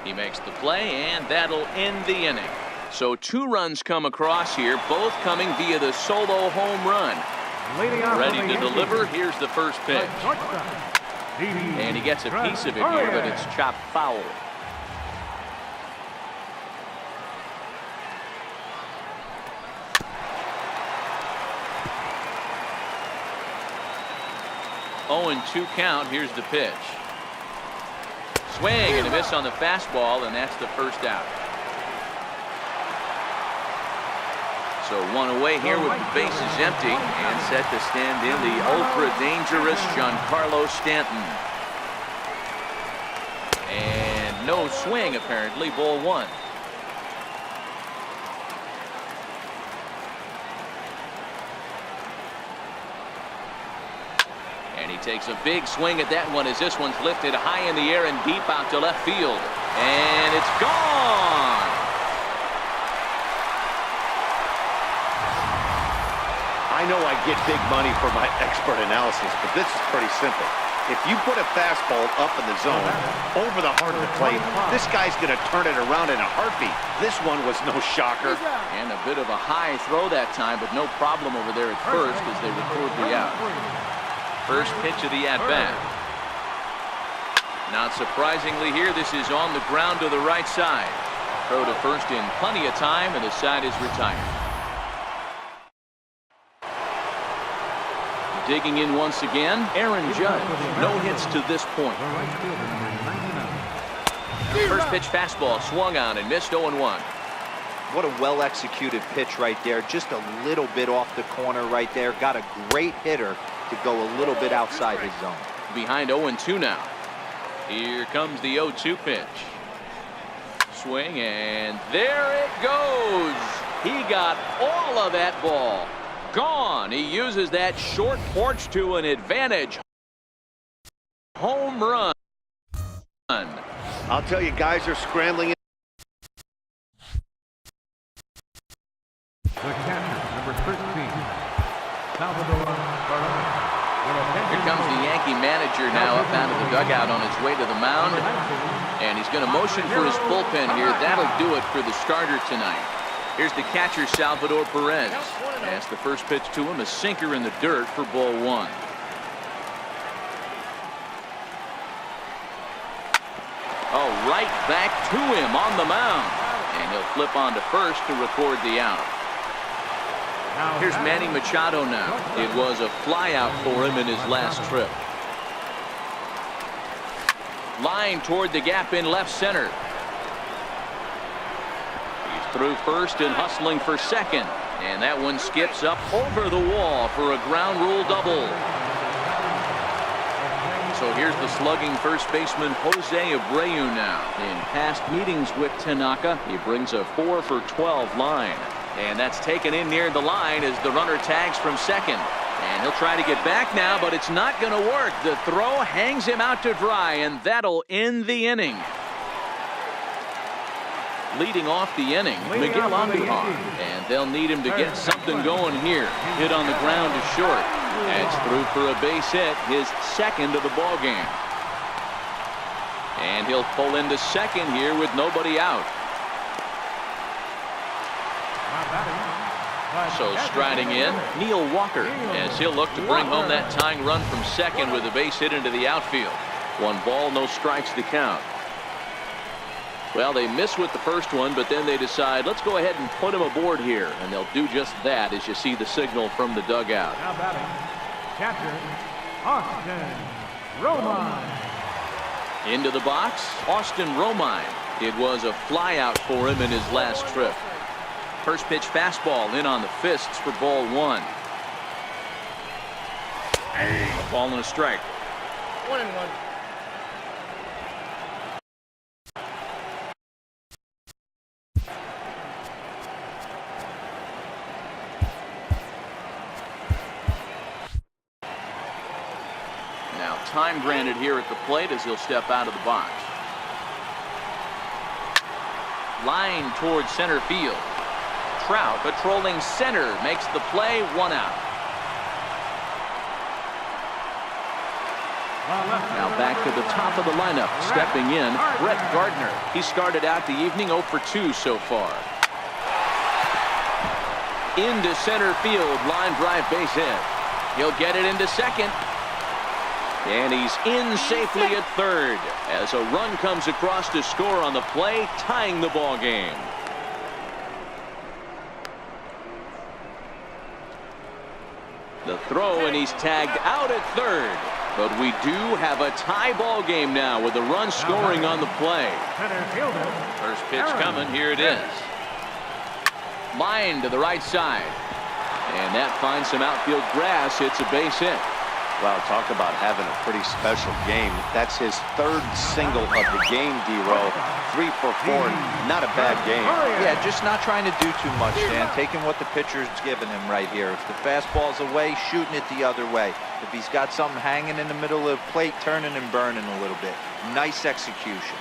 He makes the play, and that'll end the inning. So 2 runs come across here, both coming via the solo home run. Ready to deliver. Here's the first pitch. And he gets a piece of it here, but it's chopped foul. Oh, and 2 count. Here's the pitch. Swing and a miss on the fastball, and that's the first out. So 1 away here with the bases empty, and set to stand in the ultra-dangerous Giancarlo Stanton. And no swing, apparently. Ball 1. And he takes a big swing at that one as this one's lifted high in the air and deep out to left field. And it's gone. I know I get big money for my expert analysis, but this is pretty simple. If you put a fastball up in the zone, over the heart of the plate, this guy's going to turn it around in a heartbeat. This one was no shocker. And a bit of a high throw that time, but no problem over there at first as they record the out. First pitch of the at-bat. Not surprisingly here, this is on the ground to the right side. Throw to first in plenty of time, and the side is retired. Digging in once again, Aaron Judge. No hits to this point. First pitch fastball swung on and missed 0-1. What a well-executed pitch right there. Just a little bit off the corner right there. Got a great hitter to go a little bit outside his zone. Behind 0-2 now. Here comes the 0-2 pitch. Swing, and there it goes. He got all of that ball. Gone. He uses that short porch to an advantage. Home run. I'll tell you, guys are scrambling. The catcher, number 13, Salvador. Here comes the Yankee manager now up out of the dugout on his way to the mound. And he's going to motion for his bullpen here. That'll do it for the starter tonight. Here's the catcher, Salvador Perez. That's the first pitch to him, a sinker in the dirt for ball 1. Oh, right back to him on the mound. And he'll flip on to first to record the out. Here's Manny Machado now. It was a fly out for him in his last trip. Line toward the gap in left center. He's through first and hustling for second. And that one skips up over the wall for a ground rule double. So here's the slugging first baseman Jose Abreu now. In past meetings with Tanaka, he brings a 4 for 12 line. And that's taken in near the line as the runner tags from second. And he'll try to get back now, but it's not going to work. The throw hangs him out to dry, and that'll end the inning. Leading off the inning, Miguel Andujar. And they'll need him to get something going here. Hit on the ground to short. That's through for a base hit, his second of the ball game. And he'll pull into second here with nobody out. So striding in, Neil Walker, as he'll look to bring home that tying run from second with a base hit into the outfield. 1 ball, no strikes to count. Well, they miss with the first one, but then they decide, let's go ahead and put him aboard here. And they'll do just that as you see the signal from the dugout. Now batting, catcher, Austin Romine. Into the box, Austin Romine. It was a fly out for him in his last trip. First pitch fastball in on the fists for ball 1. A ball and a strike. 1-1. Now time granted here at the plate as he'll step out of the box. Line towards center field. Trout patrolling center makes the play, 1 out. Now back to the top of the lineup. Stepping in, Brett Gardner. He started out the evening 0 for 2 so far. Into center field, line drive base hit. He'll get it into second. And he's in safely at third as a run comes across to score on the play, tying the ball game. The throw, and he's tagged out at third. But we do have a tie ball game now with a run scoring on the play. First pitch coming. Here it is. Line to the right side. And that finds some outfield grass. It's a base hit. Well, talk about having a pretty special game. That's his third single of the game, D-Row. 3 for 4. Not a bad game. Yeah, just not trying to do too much, Dan. Taking what the pitcher's giving him right here. If the fastball's away, shooting it the other way. If he's got something hanging in the middle of the plate, turning and burning a little bit. Nice execution.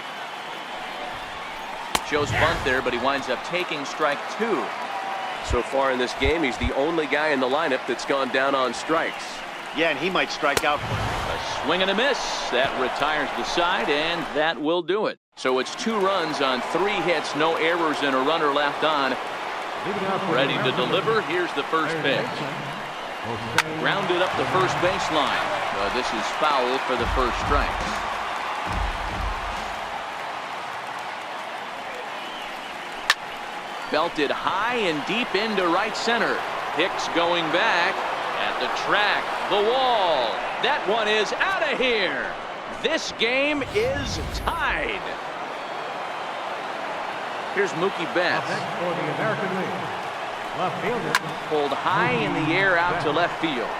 Shows bunt there, but he winds up taking strike 2. So far in this game, he's the only guy in the lineup that's gone down on strikes. Yeah, and he might strike out. A swing and a miss. That retires the side, and that will do it. So it's 2 runs on 3 hits, no errors, and a runner left on. Ready to deliver. Here's the first pitch. Grounded up the first baseline. This is foul for the first strike. Belted high and deep into right center. Hicks going back. At the track, the wall. That one is out of here. This game is tied. Here's Mookie Betts. For the American League, left fielder. Pulled high in the air out to left field.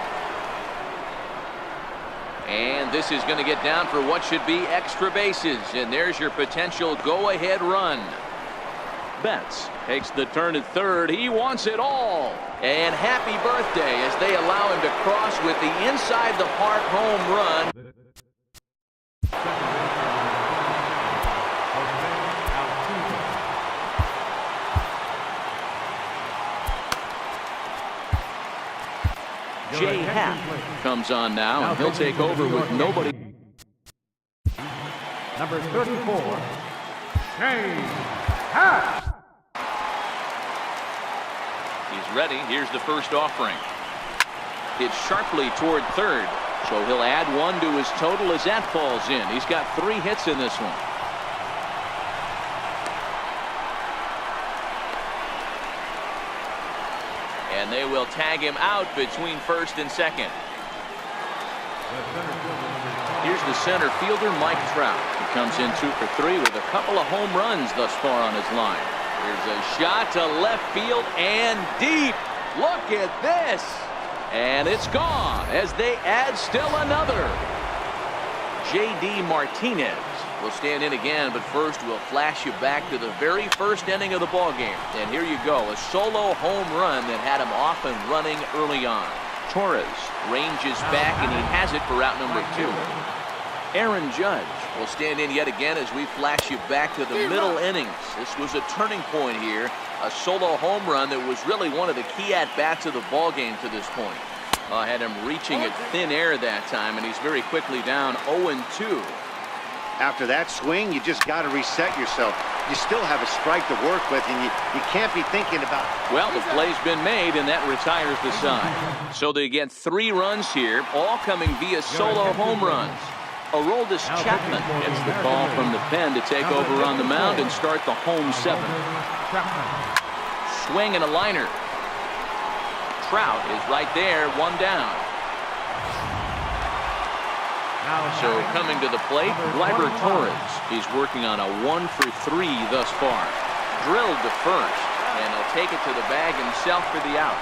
And this is going to get down for what should be extra bases. And there's your potential go-ahead run. Betts takes the turn at third. He wants it all. And happy birthday as they allow him to cross with the inside the park home run. Jay Happ comes on now, and he'll take over with nobody. Number 34, Jay Happ. He's ready. Here's the first offering. It's sharply toward third, so he'll add 1 to his total as that falls in. He's got 3 hits in this one. And they will tag him out between first and second. Here's the center fielder, Mike Trout. He comes in 2 for 3 with a couple of home runs thus far on his line. Here's a shot to left field and deep. Look at this. And it's gone as they add still another. J.D. Martinez will stand in again, but first we'll flash you back to the very first inning of the ballgame. And here you go, a solo home run that had him off and running early on. Torres ranges back, and he has it for out number 2. Aaron Judge will stand in yet again as we flash you back to the middle innings. This was a turning point here, a solo home run that was really one of the key at-bats of the ballgame to this point. Had him reaching at thin air that time, and he's very quickly down 0-2. After that swing, you just got to reset yourself. You still have a strike to work with, and you can't be thinking about... Well, the play's been made, and that retires the side. So they get 3 runs here, all coming via solo home runs. Aroldis Chapman gets the call from the pen to take over on the mound and start the home 7. Swing and a liner. Trout is right there, 1 down. So coming to the plate, Gleyber Torres. He's working on a 1 for 3 thus far. Drilled to first, and he'll take it to the bag himself for the out.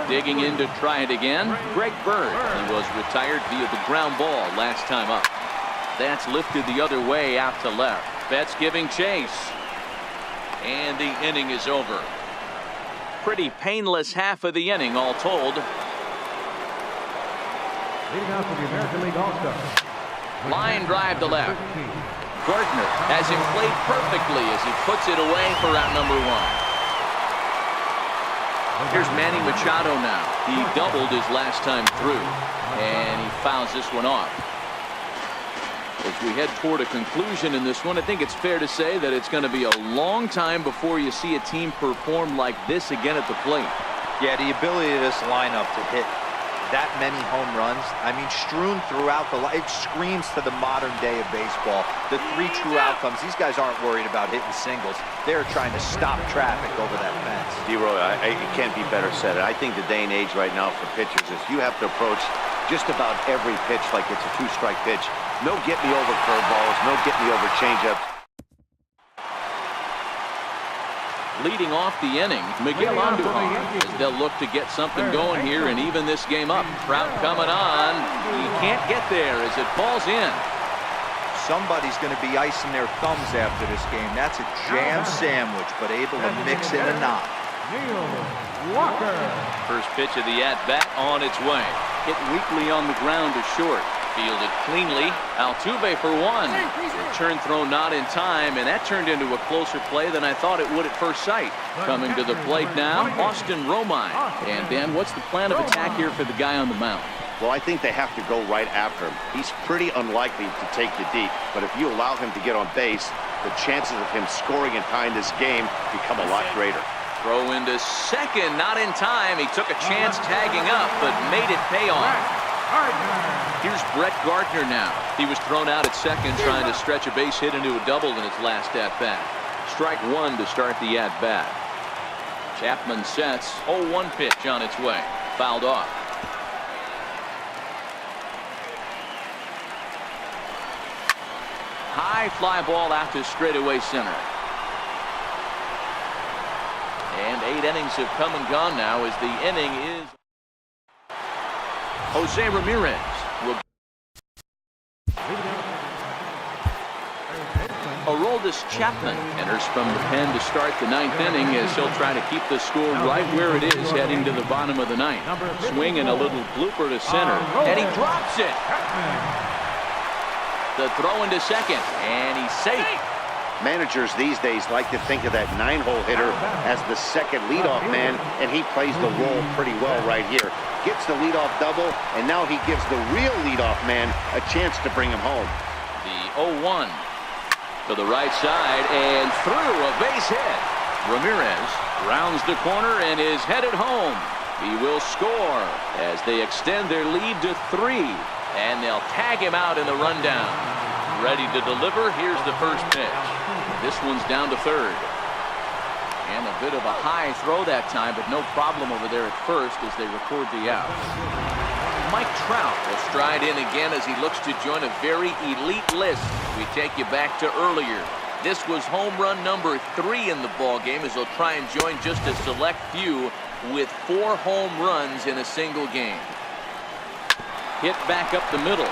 Digging in to try it again, Greg Bird. He was retired via the ground ball last time up. That's lifted the other way out to left. Betts giving chase. And the inning is over. Pretty painless half of the inning all told. Leading out for the American League All-Star. Line drive to left. Gardner has him played perfectly as he puts it away for out number 1. Here's Manny Machado now. He doubled his last time through, and he fouls this one off. As we head toward a conclusion in this one, I think it's fair to say that it's going to be a long time before you see a team perform like this again at the plate. Yeah, the ability of this lineup to hit that many home runs, I mean, strewn throughout the line, it screams to the modern day of baseball. The 3 true outcomes, these guys aren't worried about hitting singles. They're trying to stop traffic over that fence. D-Roy, it can't be better said. I think the day and age right now for pitchers is you have to approach just about every pitch like it's a 2-strike pitch. No get-me-over curveballs, no get-me-over changeups. Leading off the inning, Miguel Andujar, as they'll look to get something going here and even this game up. Trout coming on. He can't get there as it falls in. Somebody's going to be icing their thumbs after this game. That's a jam sandwich, but able to mix in a knock. First pitch of the at-bat on its way. Hit weakly on the ground to short. Fielded cleanly. Altuve for 1. Return throw not in time, and that turned into a closer play than I thought it would at first sight. Coming to the plate now, Austin Romine. And Dan, what's the plan of attack here for the guy on the mound? Well, I think they have to go right after him. He's pretty unlikely to take you deep, but if you allow him to get on base, the chances of him scoring and tying this game become a lot greater. Throw into second, not in time. He took a chance tagging up, but made it pay off. Here's Brett Gardner now. He was thrown out at second trying to stretch a base hit into a double in his last at-bat. Strike 1 to start the at-bat. Chapman sets. 0-1 pitch on its way. Fouled off. High fly ball out to straightaway center. And 8 innings have come and gone now as the inning is Jose Ramirez will Aroldis Chapman enters from the pen to start the 9th inning as he'll try to keep the score right where it is heading to the bottom of the 9th. Swing and a little blooper to center, and he drops it. The throw into second, and he's safe. Managers these days like to think of that 9-hole hitter as the second leadoff man, and he plays the role pretty well right here. Gets the leadoff double, and now he gives the real leadoff man a chance to bring him home. The 0-1 to the right side and through a base hit. Ramirez rounds the corner and is headed home. He will score as they extend their lead to 3, and they'll tag him out in the rundown. Ready to deliver. Here's the first pitch. This one's down to third. And a bit of a high throw that time, but no problem over there at first as they record the out. Mike Trout will stride in again as he looks to join a very elite list. We take you back to earlier. This was home run number 3 in the ball game as he'll try and join just a select few with 4 home runs in a single game. Hit back up the middle.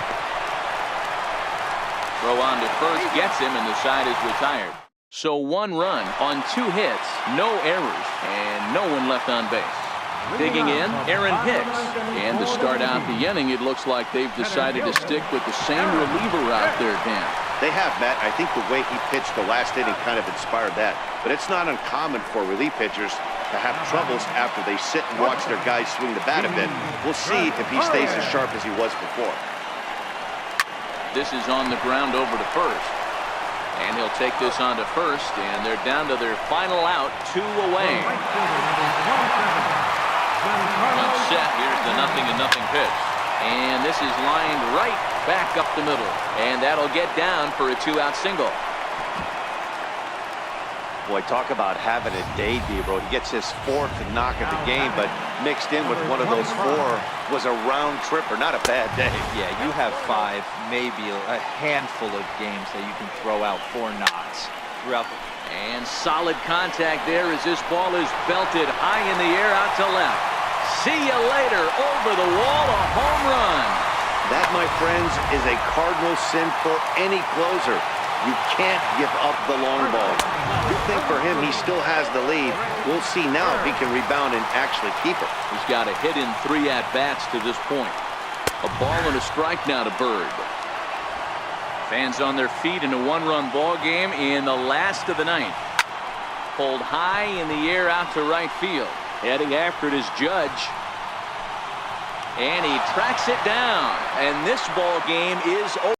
Throw on to first gets him, and the side is retired. So 1 run on 2 hits, no errors, and no one left on base. Digging in, Aaron Hicks. And to start out the inning, it looks like they've decided to stick with the same reliever out there, Dan. They have, Matt. I think the way he pitched the last inning kind of inspired that. But it's not uncommon for relief pitchers to have troubles after they sit and watch their guys swing the bat a bit. We'll see if he stays as sharp as he was before. This is on the ground over to first. And he'll take this on to first, and they're down to their final out, 2 away. One set. Here's the 0-0 pitch. And this is lined right back up the middle. And that'll get down for a 2-out single. Boy, talk about having a day, D-Bro. He gets his 4th knock of the game, but mixed in with one of those 4 was a round tripper. Not a bad day. Yeah, you have 5, maybe a handful of games that you can throw out 4 knocks throughout the... And solid contact there as this ball is belted high in the air out to left. See you later. Over the wall, a home run. That, my friends, is a cardinal sin for any closer. You can't give up the long ball. Good thing for him, he still has the lead. We'll see now if he can rebound and actually keep it. He's got a hit in 3 at-bats to this point. A ball and a strike now to Bird. Fans on their feet in a 1-run ball game in the last of the 9th. Pulled high in the air out to right field. Heading after it is Judge. And he tracks it down. And this ball game is over.